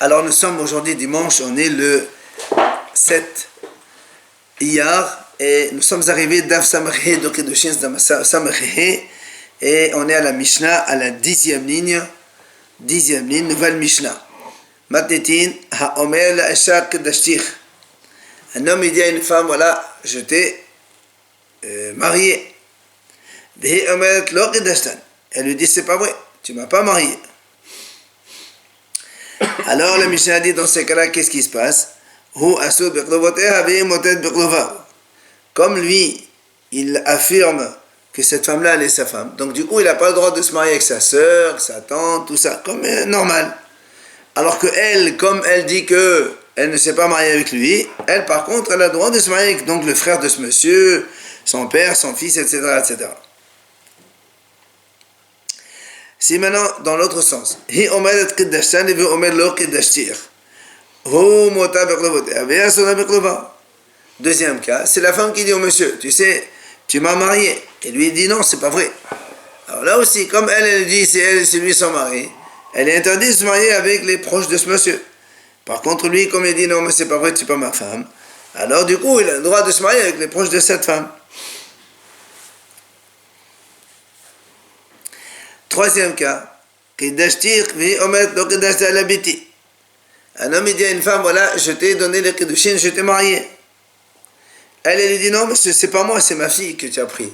Alors nous sommes aujourd'hui dimanche, on est le 7 Iyar et nous sommes arrivés d'Av Samacheh de Kedushin Samacheh et on est à la Mishnah, à la 10e ligne, nouvelle Mishnah. Matnetin ha'omer la'isha kedashtir. Un homme il dit à une femme, voilà, je t'ai marié. Vehi omeret lo kedashtan. Elle lui dit, c'est pas vrai, tu m'as pas marié. Alors la Mishnah dit dans ces cas-là, qu'est-ce qui se passe? Comme lui, il affirme que cette femme-là, elle est sa femme. Donc du coup, il n'a pas le droit de se marier avec sa sœur, sa tante, tout ça, comme normal. Alors que elle, comme elle dit que elle ne s'est pas mariée avec lui, elle par contre, elle a le droit de se marier avec donc, le frère de ce monsieur, son père, son fils, etc. etc. Si maintenant, dans l'autre sens, deuxième cas, c'est la femme qui dit au monsieur, tu sais, tu m'as marié. Et lui il dit non, c'est pas vrai. Alors là aussi, comme elle dit, c'est lui son mari, elle est interdite de se marier avec les proches de ce monsieur. Par contre, lui, comme il dit non, mais c'est pas vrai, tu n'es pas ma femme, alors du coup, il a le droit de se marier avec les proches de cette femme. Troisième cas, un homme il dit à une femme, voilà, je t'ai donné le Kedushin, je t'ai marié. Elle lui dit, non, mais c'est pas moi, c'est ma fille que tu as pris.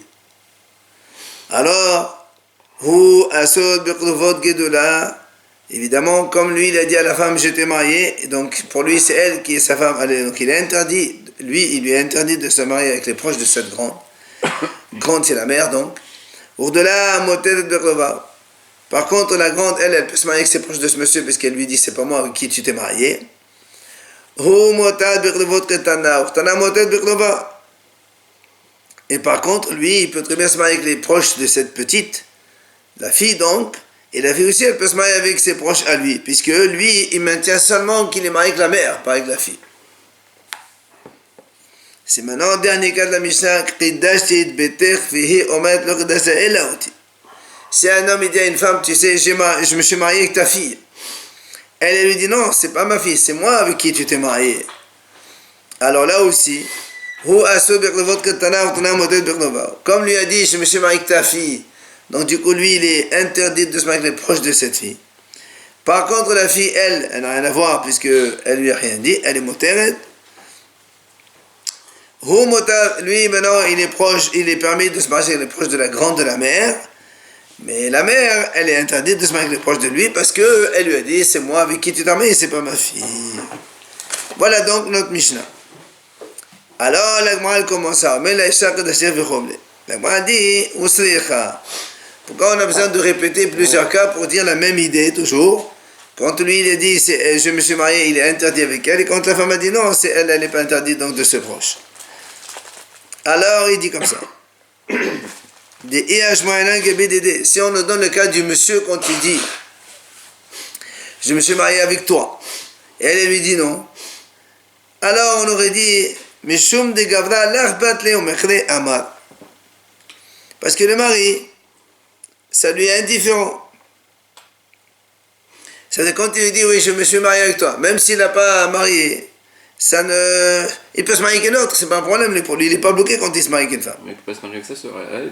Alors, évidemment, comme lui, il a dit à la femme, je t'ai marié, et donc pour lui, c'est elle qui est sa femme. Donc il est interdit, il lui est interdit de se marier avec les proches de cette grande. Grande, c'est la mère, donc. Au-delà, motel de Beklova. Par contre, la grande, elle peut se marier avec ses proches de ce monsieur, parce qu'elle lui dit, c'est pas moi avec qui tu t'es marié. Et par contre, lui, il peut très bien se marier avec les proches de cette petite, la fille donc, et la fille aussi, elle peut se marier avec ses proches à lui, puisque lui, il maintient seulement qu'il est marié avec la mère, pas avec la fille. C'est maintenant le dernier cas de la Mishnah. Si un homme il dit à une femme, tu sais, je me suis marié avec ta fille. Elle lui dit non, c'est pas ma fille, c'est moi avec qui tu t'es marié. Alors là aussi, comme lui a dit, je me suis marié avec ta fille. Donc du coup, lui, il est interdit de se marier avec les proches de cette fille. Par contre, la fille, elle n'a rien à voir, puisqu'elle lui a rien dit, elle est moteret. Lui, maintenant, il est permis de se marier avec les proches de la grande de la mère. Mais la mère, elle est interdite de se marier avec les proches de lui parce qu'elle lui a dit, c'est moi avec qui tu t'es marié, c'est pas ma fille. Voilà donc notre Mishnah. Alors, la Gemara commence à mais la Gemara dit, pourquoi on a besoin de répéter plusieurs cas pour dire la même idée toujours? Quand lui, il a dit, je me suis marié, il est interdit avec elle. Et quand la femme a dit non, c'est elle n'est pas interdite donc de ses proches. Alors, il dit comme ça. Si on nous donne le cas du monsieur quand il dit je me suis marié avec toi et elle lui dit non, alors on aurait dit Mishum de Gavra l'Arbat Léomechre Amar, parce que le mari ça lui est indifférent. C'est-à-dire quand il lui dit oui je me suis marié avec toi, même s'il n'a pas marié, il peut se marier avec une autre, c'est pas un problème pour lui, il n'est pas bloqué quand il se marie avec une femme. Mais il peut pas se marier avec sa soeur, elle.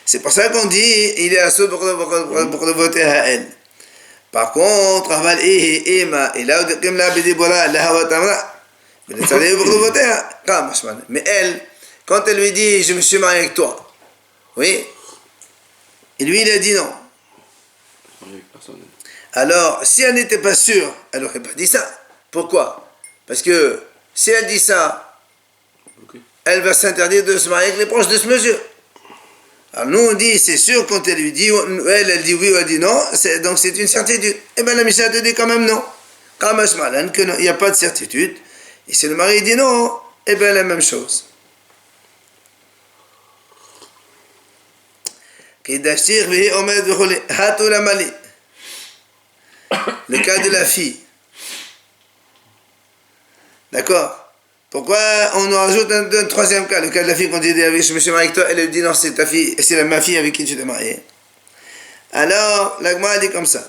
C'est pour ça qu'on dit il est assis pour le voter à elle. Par contre, mais elle, quand elle lui dit je me suis marié avec toi, oui, et lui il a dit non. Alors, si elle n'était pas sûre, elle n'aurait pas dit ça. Pourquoi? Parce que si elle dit ça, elle va s'interdire de se marier avec les proches de ce monsieur. Alors nous on dit, c'est sûr quand elle lui dit, elle dit oui ou elle dit non, donc c'est une certitude. Et bien la Mishnah te dit quand même non. Il n'y a pas de certitude. Et si le mari dit non, et bien la même chose. Le cas de la fille. D'accord? Pourquoi on nous rajoute un troisième cas? Le cas de la fille, quand il dit je me suis marié avec toi, elle lui dit non, c'est ta fille, c'est ma fille avec qui tu t'es marié. Alors, la Gemara dit comme ça.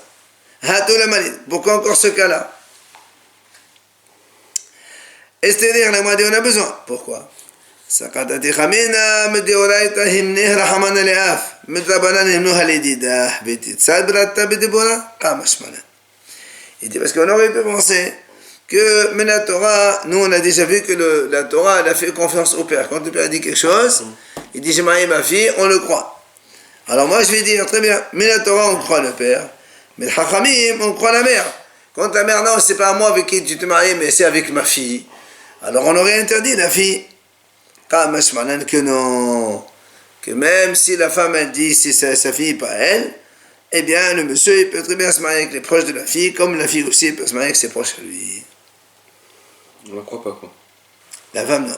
Pourquoi encore ce cas-là? Et c'est-à-dire, la moitié, on a besoin. Pourquoi? Il dit parce qu'on aurait pu penser que mais la Torah, nous on a déjà vu que la Torah elle a fait confiance au père. Quand le père dit quelque chose, il dit j'ai marié ma fille, on le croit. Alors moi je vais dire très bien, mais la Torah on croit le père, mais le Chachamim on croit la mère. Quand la mère non c'est pas moi avec qui tu te maries mais c'est avec ma fille, alors on aurait interdit la fille. Que non, que même si la femme elle dit c'est sa fille pas elle, eh bien le monsieur il peut très bien se marier avec les proches de la fille, comme la fille aussi peut se marier avec ses proches à lui. On la croit pas quoi. La femme non.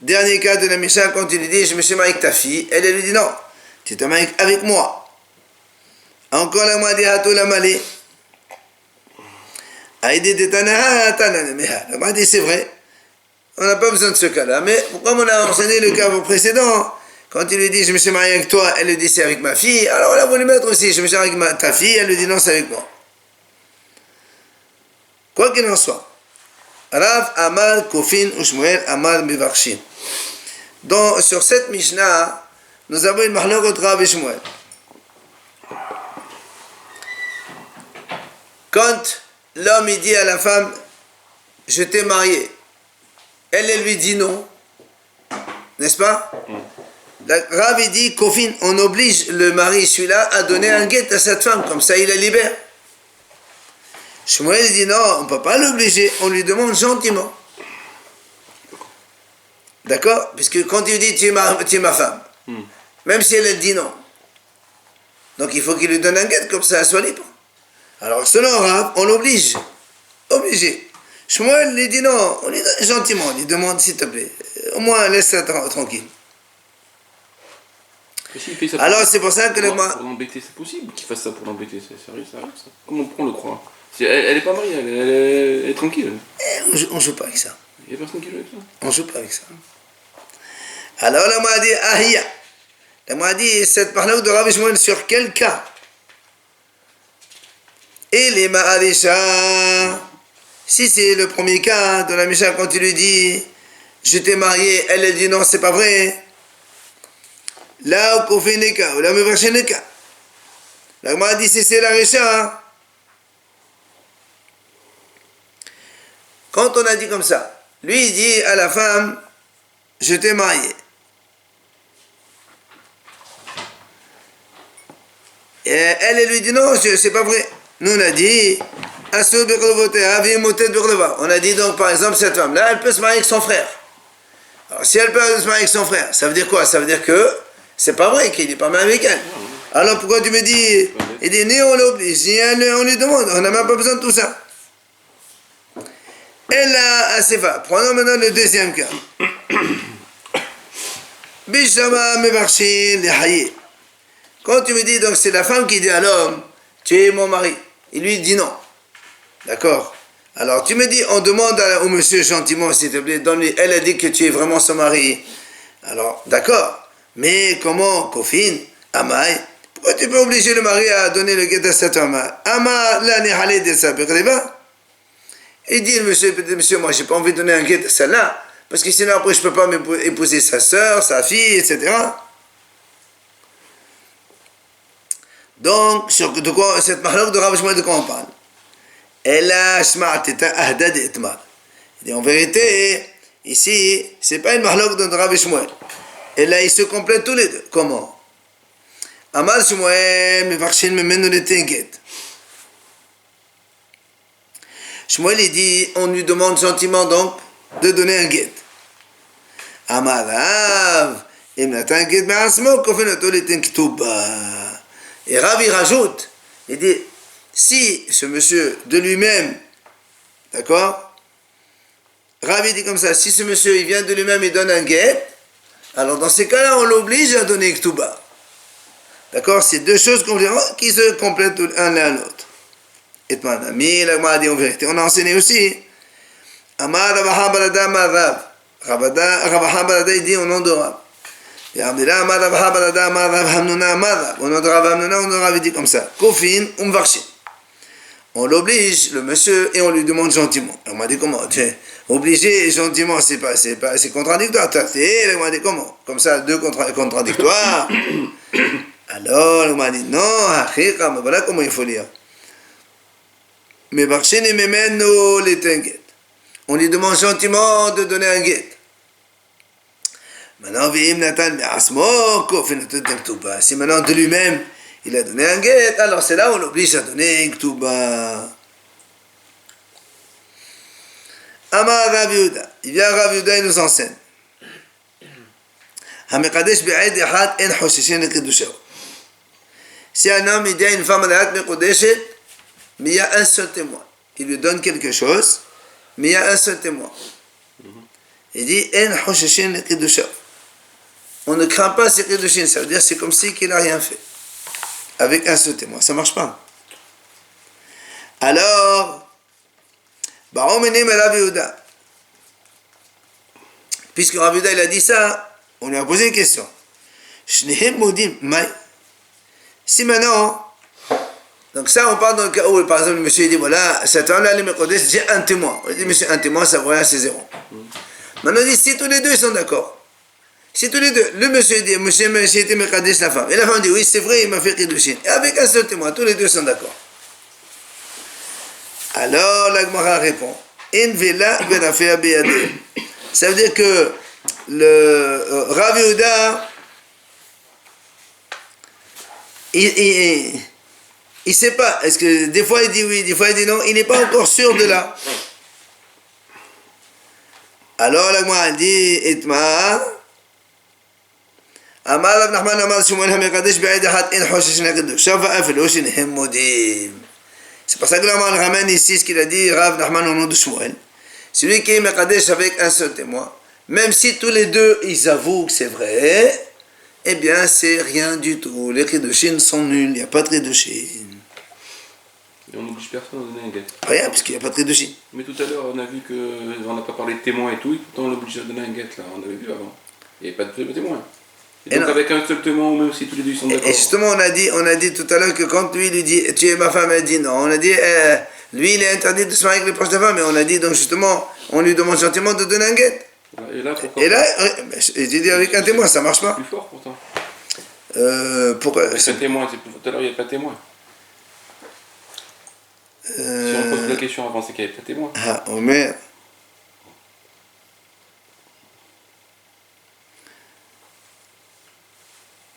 Dernier cas de la Mishnah, quand il lui dit je me suis marié avec ta fille, elle lui dit non, tu te maries avec moi. Encore la moitié à tout la malée. La moitié c'est vrai, on n'a pas besoin de ce cas-là, mais comme on a enseigné le cas précédent, quand il lui dit je me suis marié avec toi, elle lui dit c'est avec ma fille, alors on a voulu mettre aussi je me suis marié avec ta fille, elle lui dit non c'est avec moi. Quoi qu'il en soit, Rav Amar Kofin ou Shmuel Amar Mevarshin. Donc sur cette Mishnah, nous avons une mahlokot Rav et Shmuel. Quand l'homme il dit à la femme je t'ai marié, elle lui dit non, n'est-ce pas? Rav il dit Kofin, on oblige le mari celui-là à donner un guet à cette femme, comme ça il la libère. Shmuel dit non, on ne peut pas l'obliger, on lui demande gentiment. D'accord? Puisque quand il dit tu es ma femme, même si elle dit non, donc il faut qu'il lui donne un guet, comme ça elle soit libre. Alors selon Rav, on l'oblige, obligé. Shmuel lui dit non, on lui donne gentiment, on lui demande s'il te plaît, au moins laisse-la tranquille. Alors c'est pour ça que pour l'embêter, c'est possible qu'il fasse ça pour l'embêter, c'est sérieux ça. Comment on le croit? Elle est pas mariée, elle est tranquille. On joue pas avec ça. Il y a personne qui joue avec ça. On joue pas avec ça. Alors la m'a dit Ahia. La m'a dit cette parole de Rav Shmuel sur quel cas? Et les Ma'adisha. Si c'est le premier cas de la Mishnah quand il lui dit je t'ai marié, elle dit non c'est pas vrai. Là où fait neka, ou là me verse neka. La m'a dit c'est la Récha. Quand on a dit comme ça, lui il dit à la femme je t'ai marié. Et elle lui dit non c'est pas vrai. Nous on a dit on a dit donc par exemple cette femme là elle peut se marier avec son frère. Alors si elle peut se marier avec son frère, ça veut dire quoi? Ça veut dire que c'est pas vrai qu'il n'est pas marié avec elle. Alors pourquoi tu me dis? Il dit ni on l'oblige, ni on lui demande, on n'a même pas besoin de tout ça. Elle a assez va. Prenons maintenant le deuxième cas. Bishama mevarshin lehaye. Quand tu me dis donc c'est la femme qui dit à l'homme tu es mon mari, il lui dit non. D'accord? Alors tu me dis on demande au monsieur gentiment s'il te plaît donne-lui. Elle a dit que tu es vraiment son mari. Alors d'accord. Mais comment Kofin Amai? Pourquoi tu peux obliger le mari à donner le guet à cette femme? Ama la nihalé de sa begreba. Il dit, monsieur, moi, j'ai pas envie de donner un guet à celle-là, parce que sinon, après, je peux pas épouser sa soeur, sa fille, etc. Donc, de quoi, cette mahlok de Rav Shmuel, de quoi on parle? Elle a shma'atita ahdad etma. Il dit, en vérité, ici, c'est pas une mahlok de Rav Shmuel. Et là, ils se complètent tous les deux. Comment? Amar Shmuel, mevarshin memenu le tenget. Shmuel il dit, on lui demande gentiment donc de donner un guet. Amarav, et Rav il rajoute, il dit, si ce monsieur de lui-même, d'accord, Rav il dit comme ça, si ce monsieur il vient de lui-même et donne un guet, alors dans ces cas-là on l'oblige à donner Ktuba. D'accord, c'est deux choses qui se complètent l'un à l'autre. Et mais la dit en vérité, on a enseigné aussi. Amar Ravaha Barada Marav. Ravaha Barada il dit au nom de Rav. On aurait dit comme ça. Kofin, on l'oblige, le monsieur, et on lui demande gentiment. On m'a dit comment? Tiens, obligé et gentiment, c'est contradictoire. On m'a dit comment? Comme ça, deux contradictoires. Alors, on m'a dit non, mais voilà comment il faut lire. Mais on lui demande gentiment de donner un guet. Maintenant, si maintenant de lui-même, il a donné un guet, alors c'est là où on l'oblige à donner une ktuba. Amar Rav Yehuda, il vient Rav Yehuda, il nous enseigne. Si un homme il dit à une femme mais il y a un seul témoin, il lui donne quelque chose, mais il y a un seul témoin. Il dit on ne craint pas ces Kiddushin, ça veut dire c'est comme si qu'il n'a rien fait. Avec un seul témoin, ça ne marche pas. Alors, puisque Rav Yehuda il a dit ça, on lui a posé une question. Si maintenant, donc ça on parle dans le cas où par exemple le monsieur dit voilà, cette femme-là j'ai un témoin. On dit monsieur, un témoin ça vaut rien, c'est zéro. Maintenant on dit si tous les deux ils sont d'accord. Si tous les deux, le monsieur dit, monsieur était Mekadesh la femme, et la femme dit, oui, c'est vrai, il m'a fait Kiddushin. Et avec un seul témoin, tous les deux sont d'accord. Alors, la Gemara répond, In vela verafea beyade. Ça veut dire que le Rav Yehuda, il sait pas, est-ce que des fois il dit oui, des fois il dit non, il n'est pas encore sûr de là. Alors, la Gemara dit, Itmar, c'est pour ça que l'homme ramène ici ce qu'il a dit Rav Nachman au nom de Shmuel. Celui qui est Mekadesh avec un seul témoin, même si tous les deux ils avouent que c'est vrai, eh bien c'est rien du tout. Les Kiddushin sont nuls, il n'y a pas de Kiddushin. Et on n'oblige personne à donner un guet. Rien, parce qu'il n'y a pas de Kiddushin. Mais tout à l'heure, on a vu qu'on n'a pas parlé de témoins et tout, et pourtant on l'oblige à donner un guet là, on avait vu avant. Il n'y avait pas de témoin. Et donc avec un seul témoin, même si tous les deux sont d'accord. Et justement, on a dit tout à l'heure que quand lui dit tu es ma femme, elle dit non. On a dit lui il est interdit de se marier avec les proches de femme, mais on a dit donc justement, on lui demande gentiment de donner un guet. Et là, pourquoi? Et là, j'ai dit avec un témoin, ça marche pas. C'est plus fort pourtant. Pourquoi? Avec un témoin, tout à l'heure il n'y avait pas de témoin. Si on pose la question avant, c'est qu'il n'y avait pas de témoin. Ah, oh merde.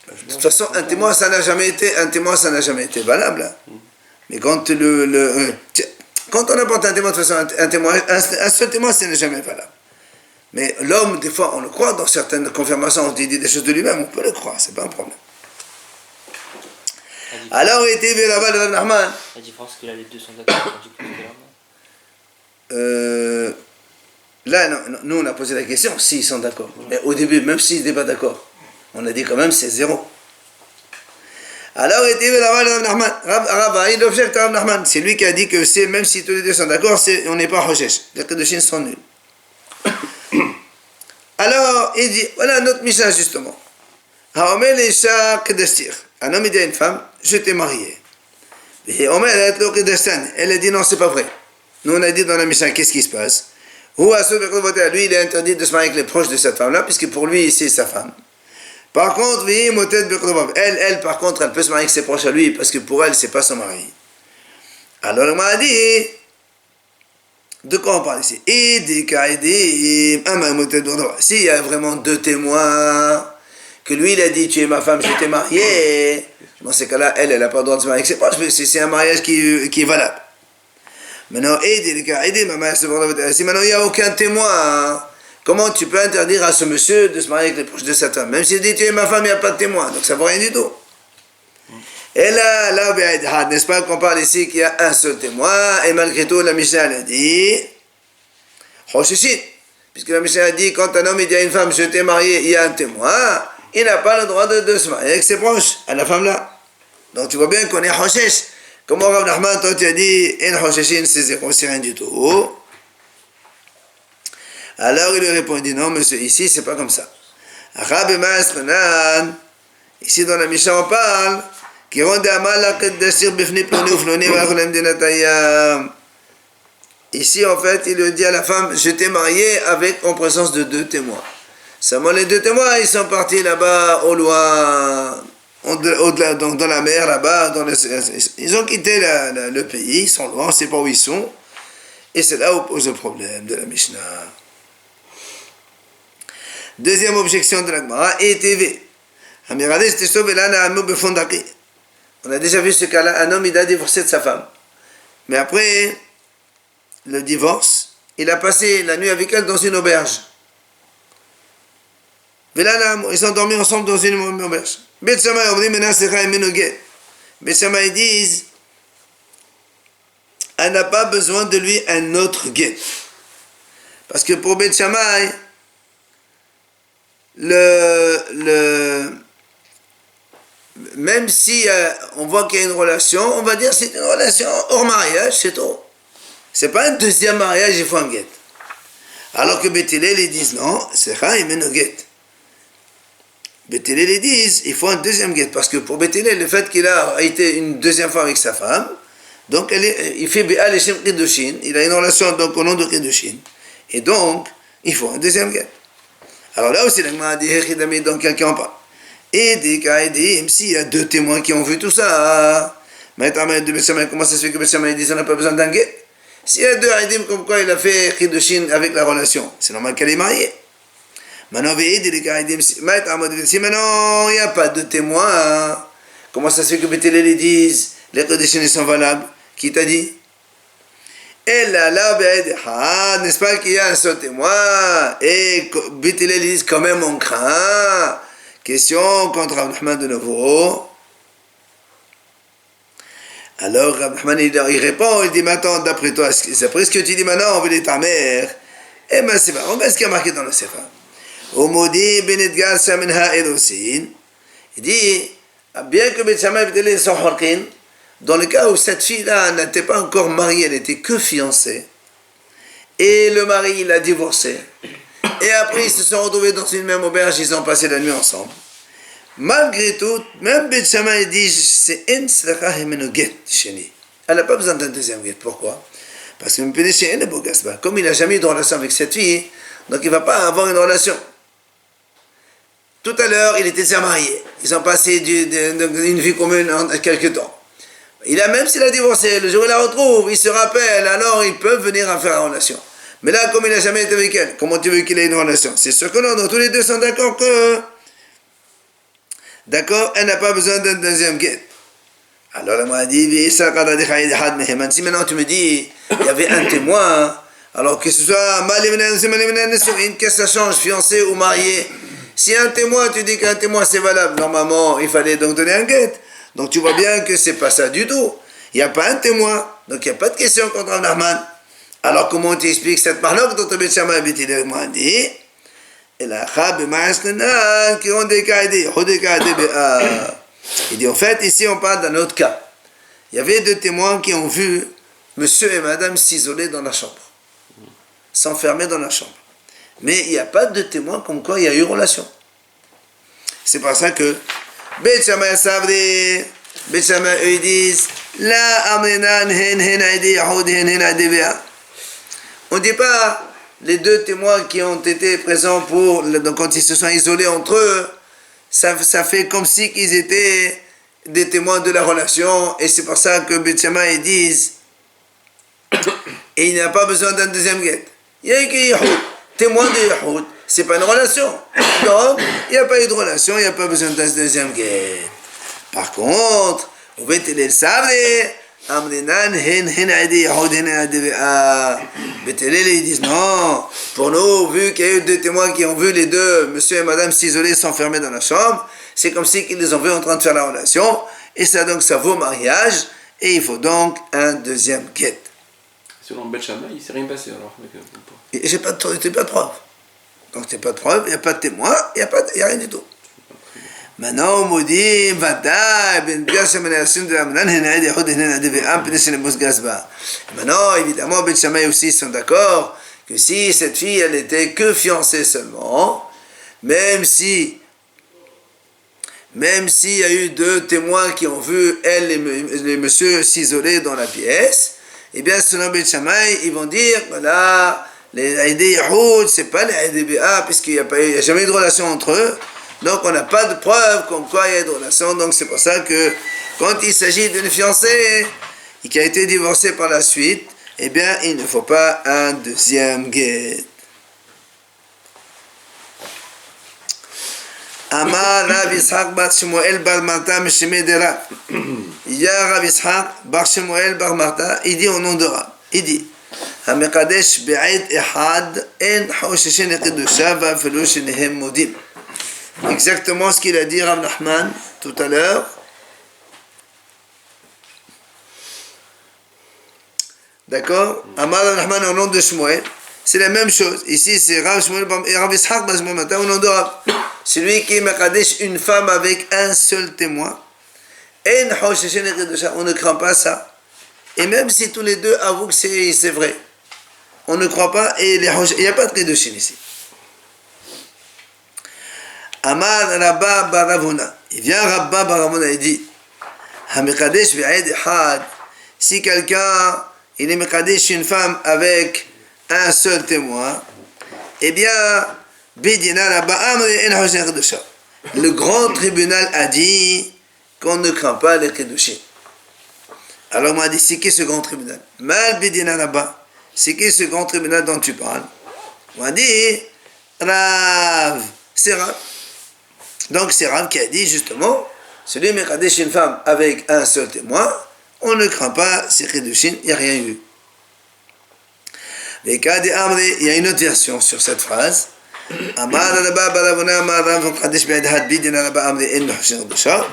De toute façon, un témoin, ça n'a jamais été valable. Mais quand quand on apporte un témoin, de toute façon, un seul témoin, ce n'est jamais valable. Mais l'homme, des fois, on le croit, dans certaines confirmations, on dit des choses de lui-même, on peut le croire, c'est pas un problème. Alors, il était vu là-bas le Rav Nachman. La différence, c'est que là, les deux sont d'accord. Là, non, nous, on a posé la question, s'ils sont d'accord. Mais au début, même s'ils n'étaient pas d'accord, on a dit quand même c'est zéro. Alors, il était là-bas le Rav Nachman. Il objecte à Rav Nachman. C'est lui qui a dit que c'est, même si tous les deux sont d'accord, on n'est pas Hoshesh. Les Kiddushin sont nuls. Alors, il dit, voilà notre Mishnah justement. Un homme il dit à une femme, je t'ai marié. Et elle a dit non, c'est pas vrai. Nous on a dit dans la Mishnah, qu'est-ce qui se passe? Lui, il est interdit de se marier avec les proches de cette femme-là, puisque pour lui, c'est sa femme. Par contre, elle, par contre, elle peut se marier avec ses proches à lui, parce que pour elle, c'est pas son mari. Alors, on m'a dit, de quoi on parle ici? S'il y a vraiment deux témoins, que lui, il a dit, tu es ma femme, je t'ai marié, dans ces cas-là, elle n'a pas le droit de se marier avec ses proches, c'est un mariage qui est valable. Maintenant, si maintenant il n'y a aucun témoin, comment tu peux interdire à ce monsieur de se marier avec les proches de sa femme? Même s'il dit, tu es ma femme, il n'y a pas de témoin, donc ça ne vaut rien du tout. Et là, n'est-ce pas qu'on parle ici qu'il y a un seul témoin, et malgré tout, la Mishnah a dit, Hoshishin, puisque la Mishnah a dit, quand un homme il dit à une femme, je t'ai marié, il y a un témoin, il n'a pas le droit de se marier avec ses proches, à la femme-là. Donc tu vois bien qu'on est Hoshish. Comment Rav Nachman, toi tu as dit, en Hoshishin, c'est zéro, c'est rien du tout. Alors il lui répond, il dit, non monsieur, ici c'est pas comme ça. Ici dans la Mishnah on parle ici en fait il lui dit à la femme je t'ai marié en présence de 2 témoins. Seulement les 2 témoins ils sont partis là-bas au loin, au-delà, donc dans la mer là-bas, ils ont quitté le pays, ils sont loin, on ne sait pas où ils sont, et c'est là où pose le problème de la Mishnah. Deuxième objection de la Gemara, ETV. On a déjà vu ce cas-là, un homme il a divorcé de sa femme. Mais après le divorce, il a passé la nuit avec elle dans une auberge. Ils ont dormi ensemble dans une auberge. Bet Shammai disent, elle n'a pas besoin de lui un autre guet. Parce que pour Bet Shammai, même si on voit qu'il y a une relation, on va dire que c'est une relation hors mariage, c'est tout. C'est pas un deuxième mariage, il faut un guet. Alors que Bet Hillel, ils disent non, c'est Chaim et no guet. Bet Hillel, ils disent il faut un deuxième guet. Parce que pour Bet Hillel, le fait qu'il a été une deuxième fois avec sa femme, donc il fait Béa Leshem Kedushin, il a une relation donc au nom de Kedushin. Et donc, il faut un deuxième guet. Alors là aussi, la Gemara dit Hechidami, donc quelqu'un en parle. Et des cas, même s'il y a 2 témoins qui ont vu tout ça, comment ça se fait que Bet Shammai dit on n'a pas besoin d'un guet? S'il y a 2 Haïdim comme quoi il a fait Kedushin avec la relation, c'est normal qu'elle est mariée. Maintenant, si maintenant il n'y a pas de témoins, comment ça se fait que Bet Hillel disent les Kedushin sont valables? Qui t'a dit? Et là, n'est-ce pas qu'il y a un seul témoin? Et Bet Hillel disent quand même on craint. Question contre Rav Nachman de nouveau. Alors Rav Nachman il répond, il dit maintenant d'après toi, d'après ce que tu dis maintenant, on veut les ta mère. Eh bien c'est pas, regarde ce qui a marqué dans le Sefer. Au maudit Benedgal Saminha Elosin, il dit, bien que Bet Shammai et Bet Hillel sont horkin, dans le cas où cette fille-là n'était pas encore mariée, elle n'était que fiancée, et le mari il a divorcé, et après ils se sont retrouvés dans une même auberge, ils ont passé la nuit ensemble. Malgré tout, même Bet Shammai dit c'est en slacha hemenu get sheni. Elle n'a pas besoin d'un deuxième get. Pourquoi? Parce que comme il n'a jamais eu de relation avec cette fille, donc il ne va pas avoir une relation. Tout à l'heure, il était déjà marié. Ils ont passé une vie commune en quelques temps. Même s'il a divorcé, le jour où il la retrouve, il se rappelle, alors ils peuvent venir à faire la relation. Mais là, comme il n'a jamais été avec elle, comment tu veux qu'il ait une relation? C'est sûr que non, donc tous les deux sont d'accord que... D'accord, elle n'a pas besoin d'un deuxième guet. Alors elle m'a dit, si maintenant tu me dis, il y avait un témoin, alors que ce soit qu'est-ce que ça change, fiancé ou marié? Si un témoin, tu dis qu'un témoin c'est valable, normalement il fallait donc donner un guet. Donc tu vois bien que c'est pas ça du tout. Il n'y a pas un témoin, donc il n'y a pas de question contre Rav Nachman. Alors comment tu expliques cette marloque dont Bet Shammai et Bet Hillel m'ont dit? Et la qui ont décadé, il dit en fait ici on parle d'un autre cas. Il y avait 2 témoins qui ont vu monsieur et madame s'isoler dans la chambre, s'enfermer dans la chambre. Mais il n'y a pas de témoins comme quoi il y a eu relation. C'est pour ça que Bet Shammai Savri, Bet Shammai eux ils disent la amrenan hen hen aidi yahud hen hen aidi bea. On ne dit pas les 2 témoins qui ont été présents donc quand ils se sont isolés entre eux, ça fait comme si qu'ils étaient des témoins de la relation, et c'est pour ça que Bet Shammai disent et il n'y a pas besoin d'un deuxième guet. Il y a que Yahoud, témoin de Yahoud, c'est pas une relation. Donc, il n'y a pas eu de relation, il n'y a pas besoin d'un deuxième guet. Par contre, vous Bet Hillel Savri, Amrinan hen hen aidi Yahoud hen aidi bea. Bet Hillel ils disent non, pour nous, vu qu'il y a eu 2 témoins qui ont vu les 2, monsieur et madame s'isoler, s'enfermer dans la chambre, c'est comme si qu'ils les ont vus en train de faire la relation, et ça donc ça vaut mariage, et il faut donc un deuxième guet. Selon Bet Shammai, il ne s'est rien passé alors. Et j'ai pas de preuve. Donc il n'y a pas de preuve, il n'y a pas de témoin, il n'y a rien du tout. Maintenant, on me dit, maintenant, évidemment, Bet Shammai aussi sont d'accord que si cette fille, elle était que fiancée seulement, même s'il y a eu deux témoins qui ont vu elle et monsieur s'isoler dans la pièce, eh bien, selon Beth Shammai, ils vont dire, voilà, les Aïdé Yahoud, c'est pas les Aïdé Béa, puisqu'il n'y a jamais eu de relation entre eux. Donc, on n'a pas de preuve comme quoi il y a de relation. Donc, c'est pour ça que quand il s'agit d'une fiancée qui a été divorcée par la suite, eh bien, il ne faut pas un deuxième guet. Amar Rav Yitzhak bar Shemuel bar Marta Meshemé de Rav. Il y a Rav Yitzhak bar Shemuel bar Marta, il dit au nom de Rav, il dit המקדש בעד אחד אין חוששים לקדושה ואפילו שניהם מודים. Exactement ce qu'il a dit Rav Nachman tout à l'heure. D'accord? Amar Rav Nachman au nom de Shmuel, c'est la même chose. Ici c'est Rav Shmuel et Rav Yitzhak bar Shemuel Marta au nom de Rav. Celui qui makadesh une femme avec un seul témoin, on ne craint pas ça. Et même si tous les deux avouent que c'est vrai, on ne croit pas et il n'y a pas de kedushin ici. Amar Rabba Baravuna. Il vient Rabba Baravuna et dit Hamikadesh bi'aid ehad. Si quelqu'un il est makadesh une femme avec un seul témoin, eh bien le grand tribunal a dit qu'on ne craint pas les kedushin. Alors on m'a dit, c'est qui ce grand tribunal? Mal bidina là-bas. C'est qui ce grand tribunal dont tu parles? On m'a dit, Rav. C'est Rav. Donc c'est Rav qui a dit justement, celui qui mekadesh une femme avec un seul témoin, on ne craint pas ces kedushin, il n'y a rien eu. Il y a une autre version sur cette phrase. Amar Rabba Baravuna Amar Rav Mekadesh bi'ad had bidina là-bas amri en hushin kedusha.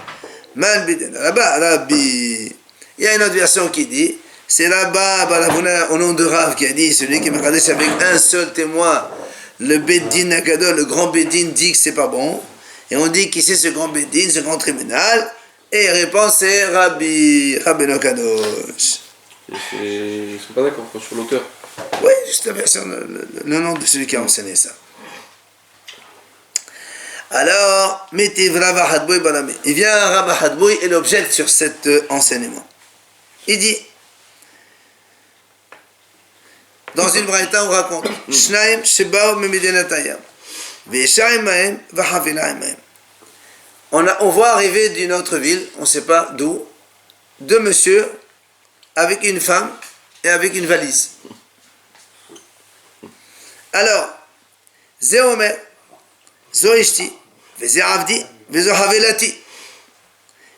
Mal bidina là-bas Rabbi. Il y a une autre version qui dit, c'est Rabba Baravuna au nom de Rav qui a dit, celui qui mekadesh avec un seul témoin, le Beddin Akadol, le grand Beddin dit que c'est pas bon. Et on dit qui c'est ce grand Beddin, ce grand tribunal. Et réponse c'est Rabbi Kadosh. Ils ne sont pas d'accord sur l'auteur. Oui, juste la version, le nom de celui qui a enseigné ça. Alors, Métiv Rabba Hadboui Balamé. Il vient Rabba Hadboui et l'objecte sur cet enseignement. Il dit, dans une braïta, on raconte, Shnaim Shebao Memidinatayam, Ve'eshaim Mahem, V'havilaim Mahem. On voit arriver d'une autre ville, on ne sait pas d'où, deux messieurs avec une femme et avec une valise. Alors, Zé Omer, Zo Ishti, Vezé Avdi, Vezo Havilati.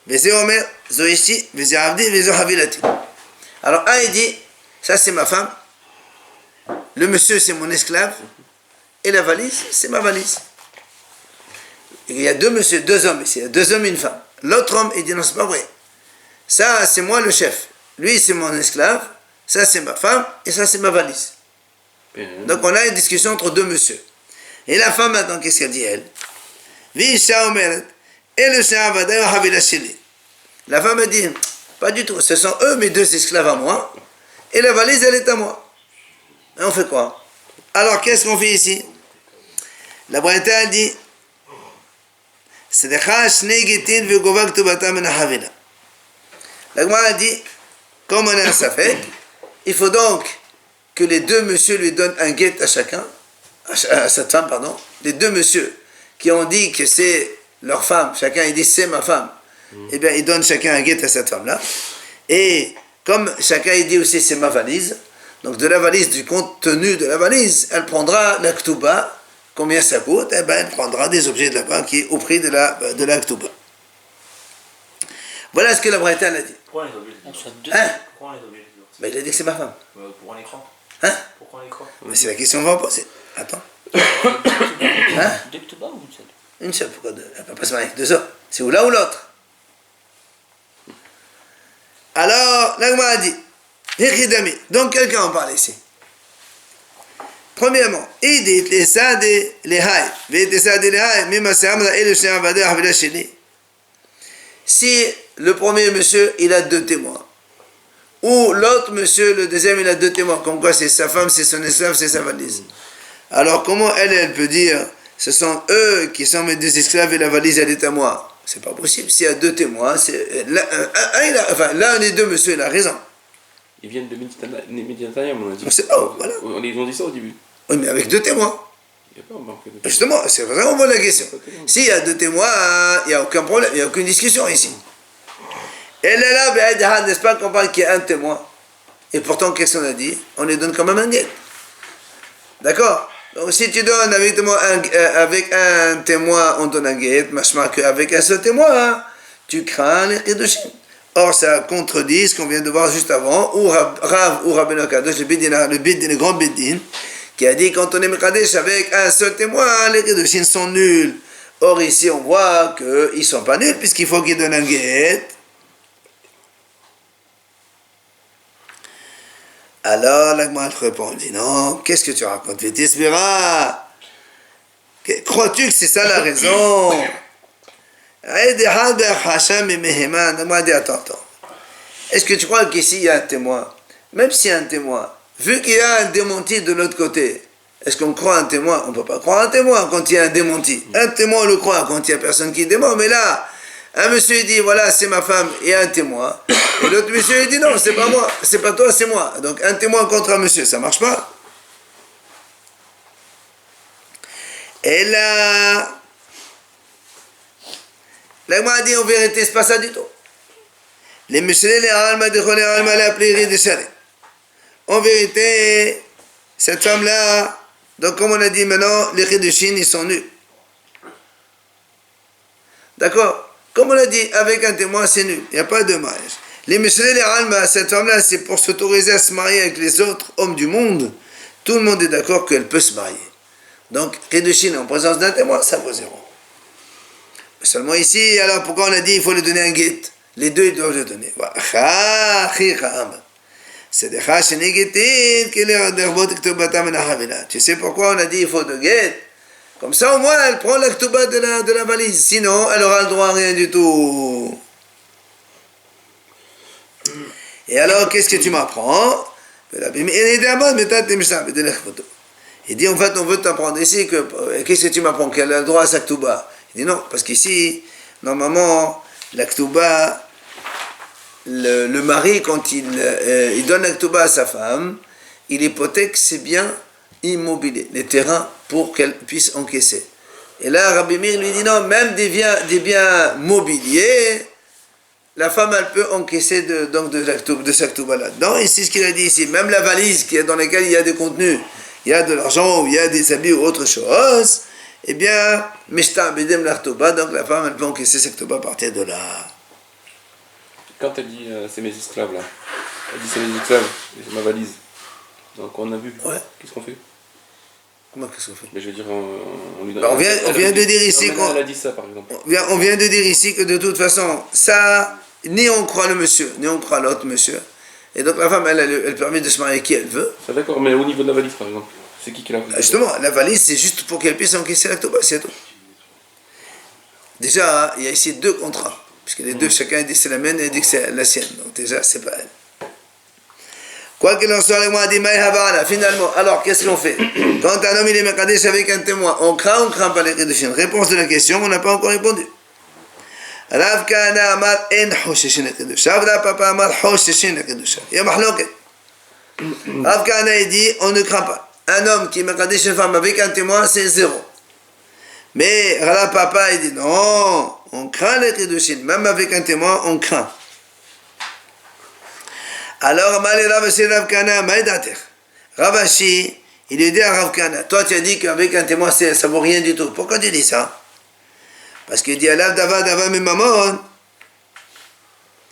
Vezé Omer, Zo Ishti, Vezé Avdi, Vezo Havilati. Alors, un il dit, ça c'est ma femme, le monsieur c'est mon esclave, et la valise c'est ma valise. Il y a deux messieurs, deux hommes ici, il y a deux hommes et une femme. L'autre homme, il dit non, c'est pas vrai. Ça, c'est moi le chef. Lui, c'est mon esclave. Ça, c'est ma femme. Et ça, c'est ma valise. Donc, on a une discussion entre deux messieurs. Et la femme, maintenant, qu'est-ce qu'elle dit, elle? La femme, elle dit, pas du tout. Ce sont eux, mes deux esclaves à moi. Et la valise, elle est à moi. Et on fait quoi? Alors, qu'est-ce qu'on fait ici? La Braïta, elle dit, la Gemara dit, comme on est un safek, il faut donc que les deux messieurs lui donnent un guet à chacun, à cette femme, pardon. Les deux messieurs qui ont dit que c'est leur femme, chacun il dit c'est ma femme, eh bien ils donnent chacun un guet à cette femme-là. Et comme chacun il dit aussi c'est ma valise, donc de la valise, du contenu de la valise, elle prendra la ktuba. Combien ça coûte? Eh bien, elle prendra des objets de la banque qui est au prix de la ktuba. Voilà ce que la Braïta a dit. Pourquoi on est obligé de dire ça? Hein? Pourquoi on est obligé de dire ça? Ben, il a dit que c'est ma femme. Pourquoi on y croit? Hein? Pourquoi on y croit? Mais c'est la question qu'on va poser. Attends. Hein? Deux Ktuba ou une seule? Une seule, pourquoi deux? Elle ne peut pas se marier avec deux hommes. C'est ou l'un ou l'autre. Alors, l'Agma a dit, donc quelqu'un en parle ici. Premièrement, si le premier monsieur il a deux témoins, ou l'autre monsieur, le deuxième il a deux témoins, comme quoi c'est sa femme, c'est son esclave, c'est sa valise. Alors comment elle peut dire ce sont eux qui sont mes deux esclaves et la valise elle est à moi. C'est pas possible. S'il y a deux témoins, l'un des deux monsieur il a raison. Ils viennent de Méditerranée, on a dit. Voilà. Ils ont dit ça au début. Oui, mais avec deux témoins. Il n'y a pas manqué de témoins. Justement, c'est vraiment bonne la question. S'il y a deux témoins, il n'y a aucun problème, il n'y a aucune discussion ici. Et là, n'est-ce pas qu'on parle qu'il y a un témoin? Et pourtant, qu'est-ce qu'on a dit? On lui donne quand même un guet. D'accord? Donc si tu donnes avec un témoin, on donne un guet, machma qu'avec un seul témoin, tu crains les Kedushin. Or, ça contredit ce qu'on vient de voir juste avant, ou Rav ou Rabbeinu Kadosh, le grand Beddin, qui a dit quand on est Mekadesh avec un seul témoin, les Kedushin sont nuls. Or, ici, on voit qu'ils ne sont pas nuls, puisqu'il faut qu'ils donnent un guet. Alors, l'Agma répond, dit non, qu'est-ce que tu racontes? Crois-tu que c'est ça la raison? L'Agma dit, attends. Est-ce que tu crois qu'ici il y a un témoin? Même s'il y a un témoin, vu qu'il y a un démenti de l'autre côté, est-ce qu'on croit un témoin? On ne peut pas croire un témoin quand il y a un démenti. Un témoin, on le croit quand il n'y a personne qui dément, mais là, un monsieur il dit, voilà, c'est ma femme et un témoin. Et l'autre monsieur il dit, non, c'est pas moi, c'est pas toi, c'est moi. Donc un témoin contre un monsieur, ça marche pas. Et là, l'Agma a dit, en vérité, c'est pas ça du tout. Les messieurs, les alma de Chol, les alma, la plairie de Chalet. En vérité, cette femme-là, donc comme on a dit maintenant, les Kedushin, ils sont nus. D'accord? Comme on l'a dit, avec un témoin, c'est nul. Il n'y a pas de mariage. Les messieurs, les alma, cette femme-là, c'est pour s'autoriser à se marier avec les autres hommes du monde. Tout le monde est d'accord qu'elle peut se marier. Donc, Kedushin, en présence d'un témoin, ça vaut zéro. Seulement ici, alors pourquoi on a dit qu'il faut lui donner un guet? Les deux, ils doivent le donner. Tu sais pourquoi on a dit qu'il faut deux guettes? Comme ça, au moins, elle prend la ktuba de la valise. Sinon, elle aura le droit à rien du tout. Et alors, qu'est-ce que tu m'apprends? Il dit, en fait, on veut t'apprendre ici que... Qu'est-ce que tu m'apprends? Qu'elle a le droit à sa ktuba. Il dit non, parce qu'ici, normalement, la ktuba, le mari, quand il donne la ktuba à sa femme, il hypothèque ses biens immobiliers, les terrains, pour qu'elle puisse encaisser. Et là, Rabbi Meir lui dit non, même des biens mobiliers, la femme, elle peut encaisser de sa ktuba là-dedans. Et c'est ce qu'il a dit ici. Même la valise dans laquelle il y a des contenus, il y a de l'argent, ou il y a des habits ou autre chose, eh bien, Mishta Bidem l'Artoba, donc la femme, elle peut encaisser sa ktuba à partir de là. Quand elle dit c'est mes esclaves là, elle dit c'est mes esclaves, c'est ma valise. Donc on a vu. Ouais. Qu'est-ce qu'on fait? Comment qu'est-ce qu'on fait? Mais je veux dire, on lui donne. On vient de dire ici elle a dit ça par exemple. On vient de dire ici que de toute façon, ça, ni on croit le monsieur, ni on croit l'autre monsieur. Et donc la femme, elle permet de se marier avec qui elle veut. C'est d'accord, mais au niveau de la valise par exemple, c'est qui l'a fait? Justement, la valise, c'est juste pour qu'elle puisse encaisser la ktuba, c'est tout. Déjà, il y a ici deux contrats. Puisque les deux, chacun dit que c'est la mienne et dit que c'est la sienne. Donc déjà, c'est pas elle. Quoi qu'il en soit, les mois dit finalement, alors qu'est-ce qu'on fait? Quand un homme il est mekadesh avec un témoin, on craint pas les kedushin? Réponse de la question, on n'a pas encore répondu. Rav Kahana amar en hosheshin kedusha, Rav Papa amar hosheshin kedusha. Il y a mahloket. Rav Kahana il dit, on ne craint pas. Un homme qui est mekadesh une femme avec un témoin, c'est zéro. Mais Rav Papa il dit non, on craint les kedushin, même avec un témoin, on craint. Alors, Rav Kahana, Ravashi, il lui dit à Rav Kahana, toi tu as dit qu'avec un témoin ça ne vaut rien du tout. Pourquoi tu dis ça? Parce qu'il dit Alav Dava Dava Memamon.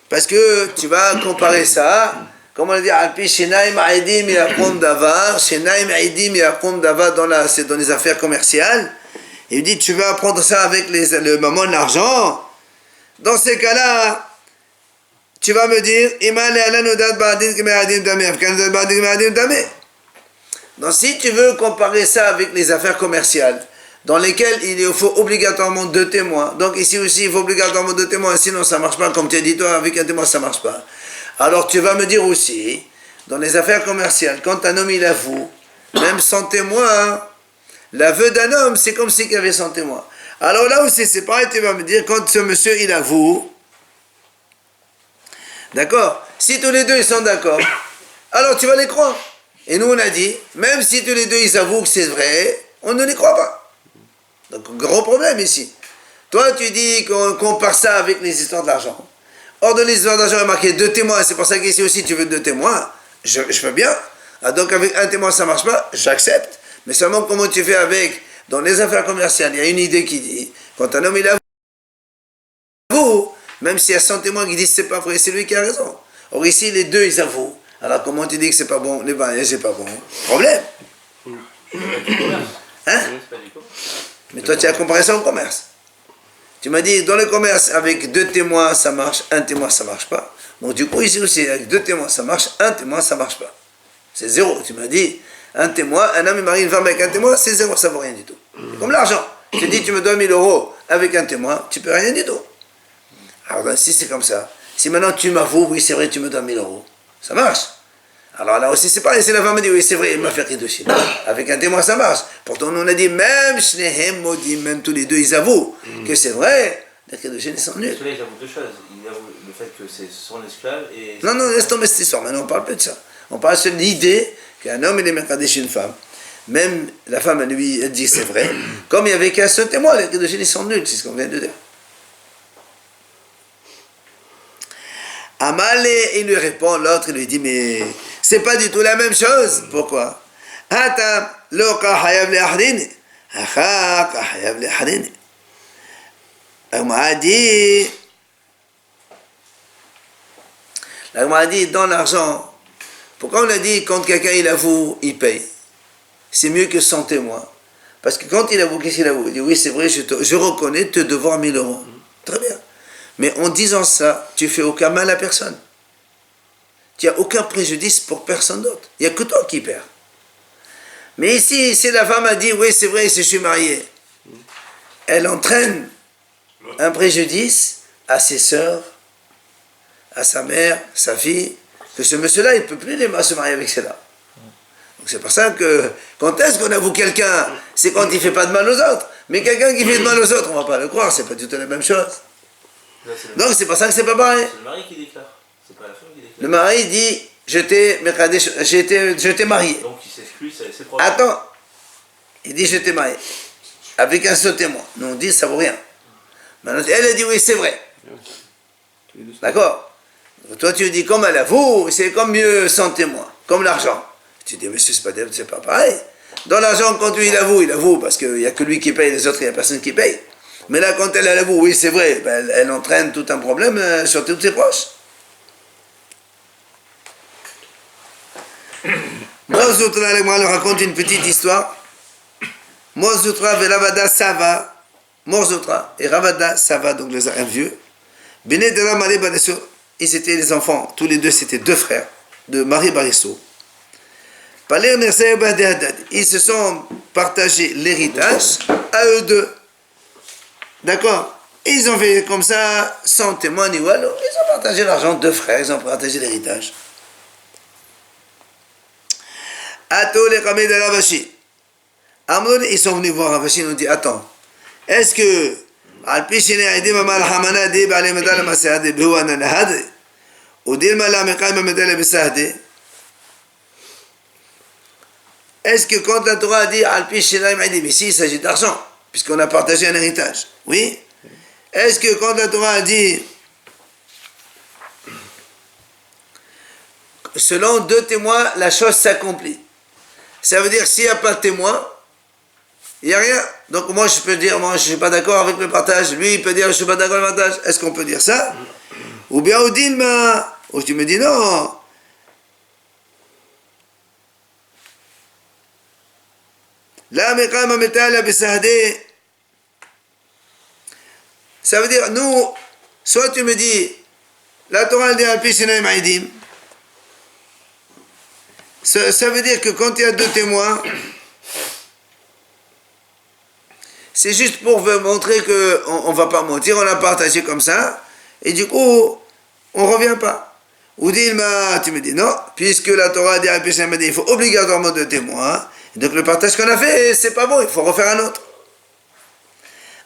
Parce que tu vas comparer ça, comme on dit, Alpi Shenaim Aidim Yakum Davar, Shenaim Aidim Yakum Davar c'est dans les affaires commerciales. Il dit tu vas apprendre ça avec le mammon, l'argent. Dans ces cas-là, tu vas me dire, donc si tu veux comparer ça avec les affaires commerciales, dans lesquelles il faut obligatoirement deux témoins, donc ici aussi il faut obligatoirement deux témoins, sinon ça ne marche pas, comme tu as dit toi, avec un témoin ça ne marche pas. Alors tu vas me dire aussi, dans les affaires commerciales, quand un homme il avoue, même sans témoin, L'aveu d'un homme, c'est comme s'il y avait son témoin. Alors là aussi, c'est pareil, tu vas me dire, quand ce monsieur, il avoue, d'accord, si tous les deux, ils sont d'accord, alors tu vas les croire. Et nous, on a dit, même si tous les deux, ils avouent que c'est vrai, on ne les croit pas. Donc, gros problème ici. Toi, tu dis qu'on compare ça avec les histoires d'argent. Or, dans les histoires d'argent, il y a marqué 2 témoins. C'est pour ça qu'ici aussi, tu veux 2 témoins. Je veux bien. Ah, donc, avec un témoin, ça ne marche pas. J'accepte. Mais seulement, comment tu fais avec, dans les affaires commerciales, il y a une idée qui dit, quand un homme, il avoue, même s'il y a 100 témoins qui disent que c'est pas vrai, c'est lui qui a raison. Or, ici, les deux, ils avouent. Alors, comment tu dis que c'est pas bon? Les mariages, c'est pas bon. Problème. Hein? Mais toi, tu as comparé ça au commerce. Tu m'as dit, dans le commerce, avec 2 témoins, ça marche, 1 témoin, ça marche pas. Donc, du coup, ici aussi, avec 2 témoins, ça marche, 1 témoin, ça marche pas. C'est 0. Tu m'as dit, un témoin, un homme, il marie une femme avec un témoin, c'est 0, ça vaut rien du tout. Comme l'argent. Je te dis, tu me donnes 1000 euros avec un témoin, tu peux rien du tout. Alors, ben, si c'est comme ça, si maintenant tu m'avoues, oui, c'est vrai, tu me donnes 1000 euros, ça marche. Alors là aussi, c'est pareil, si la femme me dit, oui, c'est vrai, il m'a fait Kidushin. Avec un témoin, ça marche. Pourtant, nous, on a dit, même Shnehem Modim, même tous les deux, ils avouent que c'est vrai, les Kidushin, ils sont nuls. Parce que là, il avoue 2 choses. Il avoue le fait que c'est son esclave et... Non, non, laisse tomber cette histoire, maintenant, on parle plus de ça. On parle de l'idée qu'un homme, il est Mekadesh une femme. Même la femme, elle dit, c'est vrai. Comme il n'y avait qu'un seul témoin, les Kidushin, ils sont nuls, c'est ce qu'on vient de dire. Amalé, il lui répond, l'autre, il lui dit, mais c'est pas du tout la même chose. Pourquoi? Hata loka hayav le ahdini, achak hayav le ahdini. L'agma a dit, dans l'argent, pourquoi on a dit, quand quelqu'un il avoue, il paye? C'est mieux que sans témoin. Parce que quand il avoue, qu'est-ce qu'il avoue? Il dit, oui, c'est vrai, je reconnais te devoir 1000 euros. Très bien. Mais en disant ça, tu fais aucun mal à personne. Tu n'as aucun préjudice pour personne d'autre. Il n'y a que toi qui perds. Mais ici, si la femme a dit, oui, c'est vrai, si je suis marié, elle entraîne un préjudice à ses sœurs, à sa mère, sa fille, que ce monsieur-là, il ne peut plus se marier avec celle-là. Donc c'est pour ça que, quand est-ce qu'on avoue quelqu'un, c'est quand il ne fait pas de mal aux autres. Mais quelqu'un qui fait de mal aux autres, on ne va pas le croire, c'est pas du tout la même chose. Là, Donc c'est pour ça que c'est pas pareil. c'est le mari qui déclare, c'est pas la femme qui déclare. Le mari dit, je t'ai marié. Donc il s'exclut, c'est propre. Attends, il dit je t'ai marié, avec un seul témoin. Nous on dit ça vaut rien. Maintenant, elle a dit oui c'est vrai. D'accord? Toi tu dis comme elle avoue, c'est comme mieux sans témoin, comme l'argent. Tu dis mais c'est pas pareil. Dans l'argent quand lui il avoue parce qu'il n'y a que lui qui paye, les autres il n'y a personne qui paye. Mais là, quand elle avoue, oui, c'est vrai, ben, elle entraîne tout un problème sur tous ses proches. Mozutra, elle raconte une petite histoire. Mozutra, Ravada Sava. Mozutra et Ravada Sava, donc un vieux. Bene de la Marie Barisso, ils étaient les enfants, tous les deux, c'était 2 frères de Marie Barisso. Ils se sont partagés l'héritage à eux deux. D'accord? Ils ont fait comme ça, sans témoin ni wallo. Ils ont partagé l'argent, 2 frères, ils ont partagé l'héritage. Ato les Kamé de Ravashi. Amron, ils sont venus voir Ravashi, ils ont dit, attends, est-ce que, Alpichine Aïdim Amal Hamana de Bale Medal Masahade, Bewana Nahade, ou Dilmala Mekaim Medal Besahade, est-ce que quand la Torah a dit Alpichine Aïdim, ici il s'agit d'argent, puisqu'on a partagé un héritage. Oui? Est-ce que quand la Torah a dit selon 2 témoins, la chose s'accomplit? Ça veut dire s'il n'y a pas de témoin, il n'y a rien. Donc moi je peux dire, moi je ne suis pas d'accord avec le partage. Lui il peut dire, je ne suis pas d'accord avec le partage. Est-ce qu'on peut dire ça? Ou bien Odilma, ou tu me dis non. La meqama metala besahde. Ça veut dire, nous, soit tu me dis, la Torah dit al pishinay ma'idim. Ça veut dire que quand il y a 2 témoins, c'est juste pour montrer qu'on ne va pas mentir, on a partagé comme ça, et du coup, on ne revient pas. Ou Dilma, tu me dis non, puisque la Torah dit al pishinay ma'idim, il faut obligatoirement 2 témoins, Donc le partage qu'on a fait, c'est pas bon, il faut refaire un autre.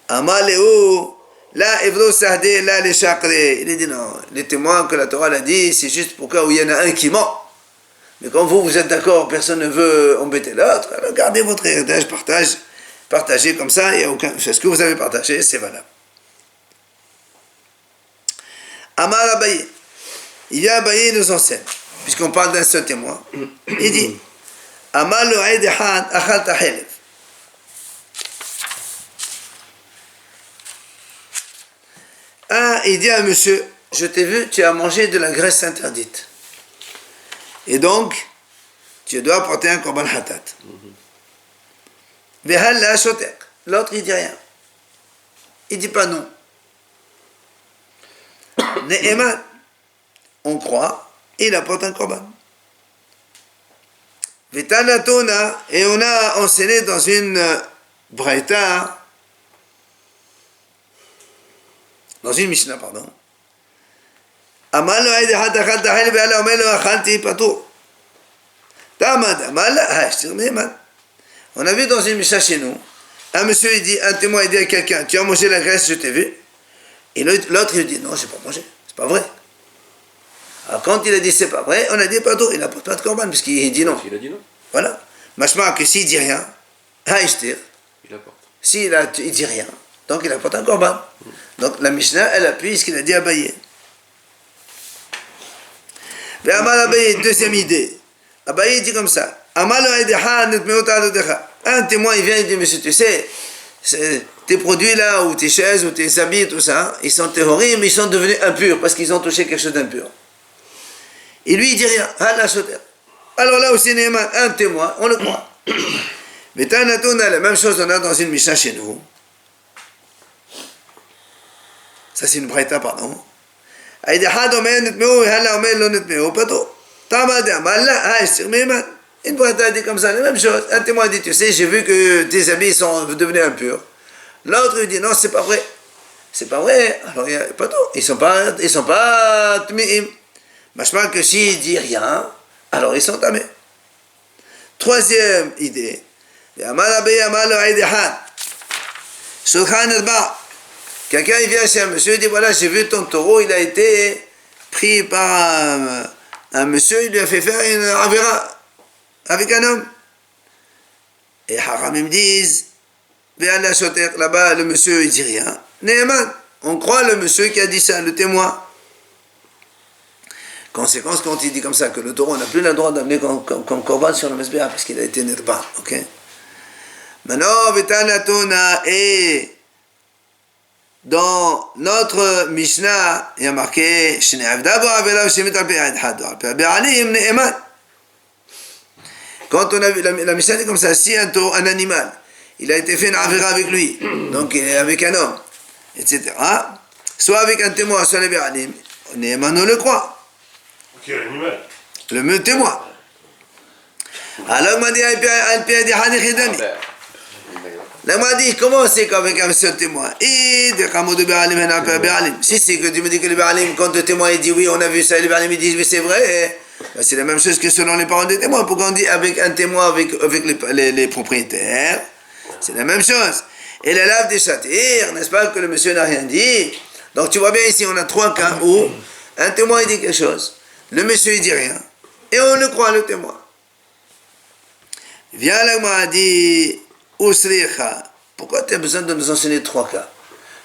Amaleo, là, Evdo Sahdé, là, les chakrés. Il a dit non, les témoins que la Torah l'a dit, c'est juste pour cas où il y en a un qui ment. Mais quand vous êtes d'accord, personne ne veut embêter l'autre, alors gardez votre héritage, partagez comme ça, il y a aucun. Ce que vous avez partagé, c'est valable. Amar Abaye. Il vient Abaye nous enseigne, puisqu'on parle d'un seul témoin. Il dit Amar le Aïd Had Achal Tahelev. Il dit à un monsieur, je t'ai vu, tu as mangé de la graisse interdite. Et donc, tu dois porter un korban hatat. Vehal la shotek. L'autre, il dit rien. Il dit pas non. Ne'eman. On croit, il apporte un korban. Vetanatona, et on a enseigné dans une braïta, dans une Mishnah, pardon. Amal aïd hadachal tahel ve'ala omelo achalti patur. Tamad amal hashtir me'eman. On a vu dans une Mishnah chez nous, un monsieur il dit, un témoin il dit à quelqu'un, tu as mangé la graisse, je t'ai vu. Et l'autre il dit, non, j'ai pas mangé, c'est pas vrai. Alors quand il a dit c'est pas vrai, on a dit patur, il n'apporte pas de korban, puisqu'il dit non. Il a dit non. Voilà. Machma que s'il dit rien, hashtir. Il apporte. Il dit rien, donc il apporte un korban. Donc la Mishnah, elle appuie ce qu'il a dit à Abaye. Mais Amal Abaye, deuxième idée. Abaye dit comme ça. Un témoin, il vient et dit, monsieur, tu sais, tes produits là, ou tes chaises, ou tes habits, tout ça, ils sont terroristes, mais ils sont devenus impurs, parce qu'ils ont touché quelque chose d'impur. Et lui, il dit rien. Alors là aussi, un témoin, on le croit. Mais Tanatouna, la même chose, on a dans une Mishnah chez nous. Ça, c'est une braïta, pardon. Une braïta dit comme ça, la même chose. Un témoin dit, tu sais, j'ai vu que tes habits sont devenus impurs. L'autre, il dit, non, c'est pas vrai. C'est pas vrai. Alors, il y a pas tout. Ils sont pas tmi'im. Machma que s'il dit rien, alors ils sont tamés. Troisième idée. Quelqu'un il vient chez un monsieur, il dit voilà, j'ai vu ton taureau, il a été pris par un monsieur, il lui a fait faire une avera avec un homme. Et Haramim disent, là-bas, le monsieur il dit rien. Ne'eman, on croit le monsieur qui a dit ça, le témoin. Conséquence, quand il dit comme ça que le taureau n'a plus le droit d'amener comme korban sur le mesbéa parce qu'il a été nirba, ok? Maintenant, Vetanatona, et dans notre Mishnah, il y a marqué quand on a vu la Mishnah dit comme ça, si un animal, il a été fait une avera avec lui, donc il est avec un homme, etc., soit avec un témoin, soit les Béalim, on le croit. Quel animal? Le témoin. Alors, m'a dit, là, m'a dit, comment c'est qu'avec un seul témoin? Si c'est que tu me dis que le Béalim, quand le témoin il dit oui, on a vu ça, et le Béalim il dit oui, c'est vrai, ben, c'est la même chose que selon les paroles des témoins. Pourquoi on dit avec un témoin, avec les propriétaires? C'est la même chose. Et la lave des châtirs, n'est-ce pas, que le monsieur n'a rien dit? Donc, tu vois bien ici, on a trois cas où un témoin il dit quelque chose. Le monsieur il dit rien. Et on le croit, le témoin. Viens là, m'a dit, Usricha. Pourquoi tu as besoin de nous enseigner trois cas?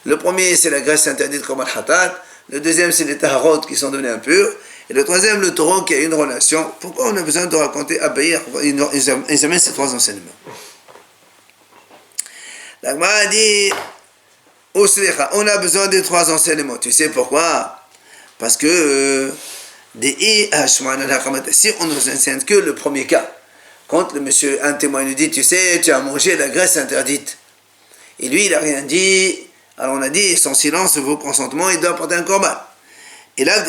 Le premier, c'est la graisse interdite comme al-hatat. Le deuxième, c'est les taharot qui sont devenus impurs. Et le troisième, le taureau qui a une relation. Pourquoi on a besoin de raconter Abaye? Ils amènent ces trois enseignements. La m'a dit, Usricha. On a besoin des trois enseignements. Tu sais pourquoi? Parce que si on nous enseigne que le premier cas, quand le monsieur, un témoin nous dit, tu sais, tu as mangé la graisse interdite, et lui il n'a rien dit, alors on a dit, son silence vaut consentement, il doit porter un korban. Et là,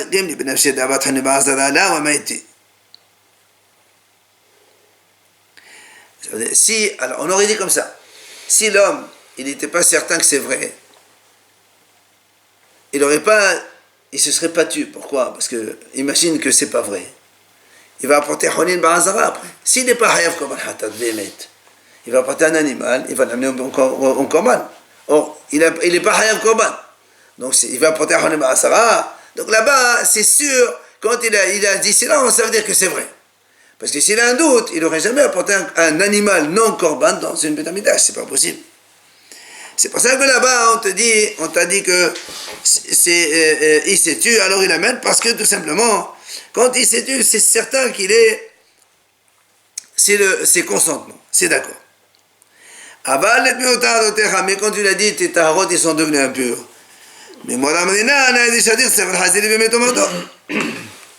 si, alors on aurait dit comme ça, si l'homme, il n'était pas certain que c'est vrai, il se serait pas tué. Pourquoi? Parce que imagine que c'est pas vrai. il va apporter Honin Ba'azara après. S'il n'est pas Hayav Korban Hatat Vemet, il va apporter un animal, il va l'amener en Korban. Or, il n'est pas Hayav Korban. Donc, il va apporter Honin Ba'azara. Donc là-bas, c'est sûr, quand il a dit silence, ça veut dire que c'est vrai. Parce que s'il a un doute, il n'aurait jamais apporté un animal non Korban dans une Beth Amikdash, c'est pas possible. C'est pour ça que là-bas, on t'a dit que il s'est tué, alors il amène, parce que tout simplement, quand il s'est tué, c'est certain qu'il est, c'est consentement, c'est d'accord. Mais quand tu l'as dit, tes taharot, ils sont devenus impurs. Mais moi, la Madina, on a déjà dit, c'est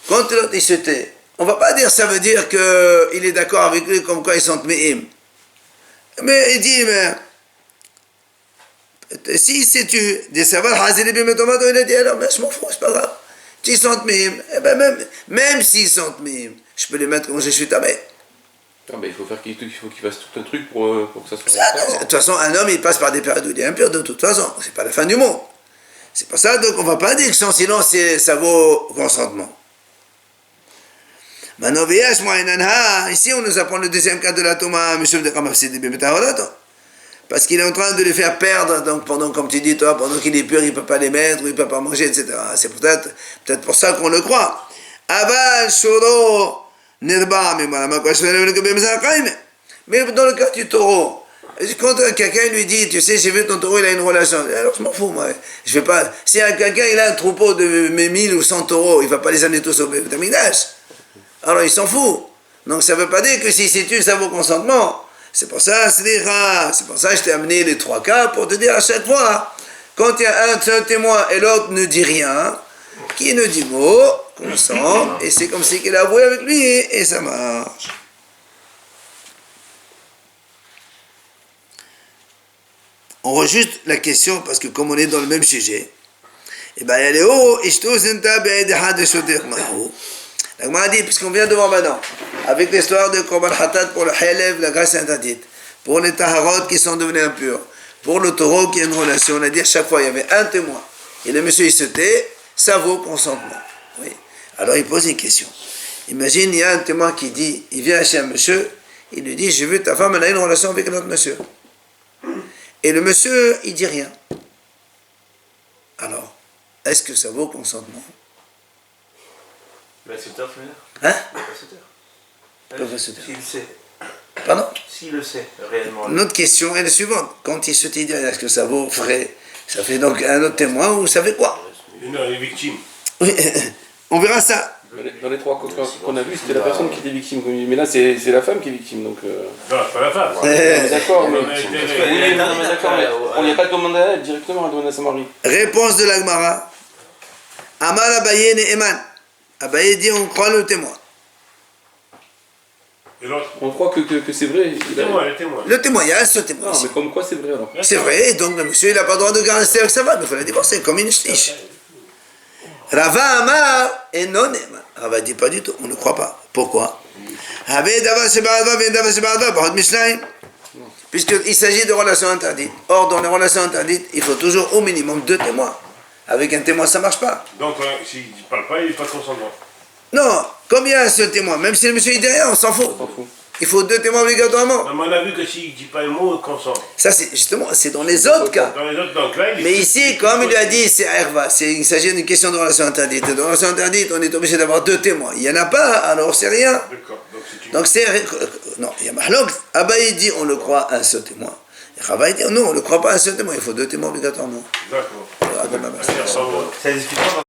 quand il se tait, on ne va pas dire, ça veut dire qu'il est d'accord avec lui, comme quoi ils sont tme'im. Mais il dit, mais si c'est tu, des savoir hazili bimetomato, il a dit alors, mais je m'en fous, c'est pas grave. S'ils sont tmim, eh ben même s'ils sont tmim, je peux les mettre comme je suis tamé. Ah ben, il faut qu'il fasse tout un truc pour que ça soit. De toute façon, un homme, il passe par des périodes où il est impur, de toute façon, c'est pas la fin du monde. C'est pour ça, donc on va pas dire que son silence, ça vaut consentement. Maintenant, ici, on nous apprend le deuxième cas de la Toma, Monsieur de Kamafsid de parce qu'il est en train de les faire perdre, donc pendant, comme tu dis toi, pendant qu'il est pur, il ne peut pas les mettre, ou il ne peut pas manger, etc. C'est peut-être pour ça qu'on le croit. Aval, Shoro, Nirba, mais dans le cas du taureau, quand quelqu'un lui dit, tu sais, j'ai vu ton taureau, il a une relation, alors je m'en fous, moi. Je vais pas, si quelqu'un il a un troupeau de 1000 ou 100 taureaux, il ne va pas les amener tous au Bétamigdash. Alors il s'en fout. Donc ça ne veut pas dire que si c'est tu, ça vaut consentement. C'est pour ça, c'est pour ça que je t'ai amené les 3 cas pour te dire à chaque fois, quand il y a un seul témoin et l'autre ne dit rien, qui ne dit mot, consent, et c'est comme si qu'il a avoué avec lui, et ça marche. On rejuste la question parce que comme on est dans le même sujet, et bien il y a les hauts, la Gemara dit, puisqu'on vient de voir maintenant, avec l'histoire de Korban Hatat pour le Helev, la grâce interdite, pour les Taharot qui sont devenus impurs, pour le taureau qui a une relation, on a dit à chaque fois, il y avait un témoin, et le monsieur il se tait, ça vaut consentement. Oui. Alors il pose une question. Imagine, il y a un témoin qui dit, il vient chez un monsieur, il lui dit, j'ai vu ta femme, elle a une relation avec un autre monsieur. Et le monsieur, il dit rien. Alors, est-ce que ça vaut consentement? Le pasteur, tu veux dire? Hein? Le pasteur. S'il le sait. Pardon? S'il le sait, réellement. Notre question est la suivante. Quand il se dit, est-ce que ça vaut vrai? Ça fait donc un autre témoin ou ça fait quoi? Non, les victimes. Oui, on verra ça. Dans les 3 cas qu'on a vus, c'était la personne qui était victime. Mais là, c'est la femme qui est victime. Donc, Non, c'est pas la femme. D'accord, mais. Oui, mais d'accord, mais on n'y a pas demandé à elle directement, elle demande à sa mari. Réponse de l'Agmara. Amar Abaye Ne'eman. Abaye dit, on croit le témoin. Et l'autre? On croit que c'est vrai. Le témoin. Le témoin, il y a un seul témoin. Non, Ici. mais comme quoi c'est vrai alors. C'est vrai, et donc le monsieur, il n'a pas le droit de rester avec sa femme, il faut la divorcer, comme une shtish. Rava Amar et non Ne'eman. Rava dit pas du tout, on ne croit pas. Pourquoi? Puisqu'il s'agit de relations interdites. Or, dans les relations interdites, il faut toujours au minimum 2 témoins. Avec un témoin, ça ne marche pas. Donc, s'il ne parle pas, il n'est pas consentement. Non, comme il y a un seul témoin, même si le monsieur il dit rien, on s'en fout. Il faut 2 témoins obligatoirement. Non, mais on a vu que s'il ne dit pas un mot, il consent. Ça, c'est justement, c'est dans les autres cas. Dans les autres, donc là, il Mais ici, comme il lui a dit, c'est Herva, il s'agit d'une question de relation interdite. De relation interdite, on est obligé d'avoir 2 témoins. Il n'y en a pas, alors c'est rien. D'accord. Donc c'est... Non, il y a Mahlok. Abaye dit, on le croit un seul témoin. Et Rava dit, non, on ne le croit pas un seul témoin, il faut 2 témoins obligatoirement. D'accord. Voilà, C'est discutant.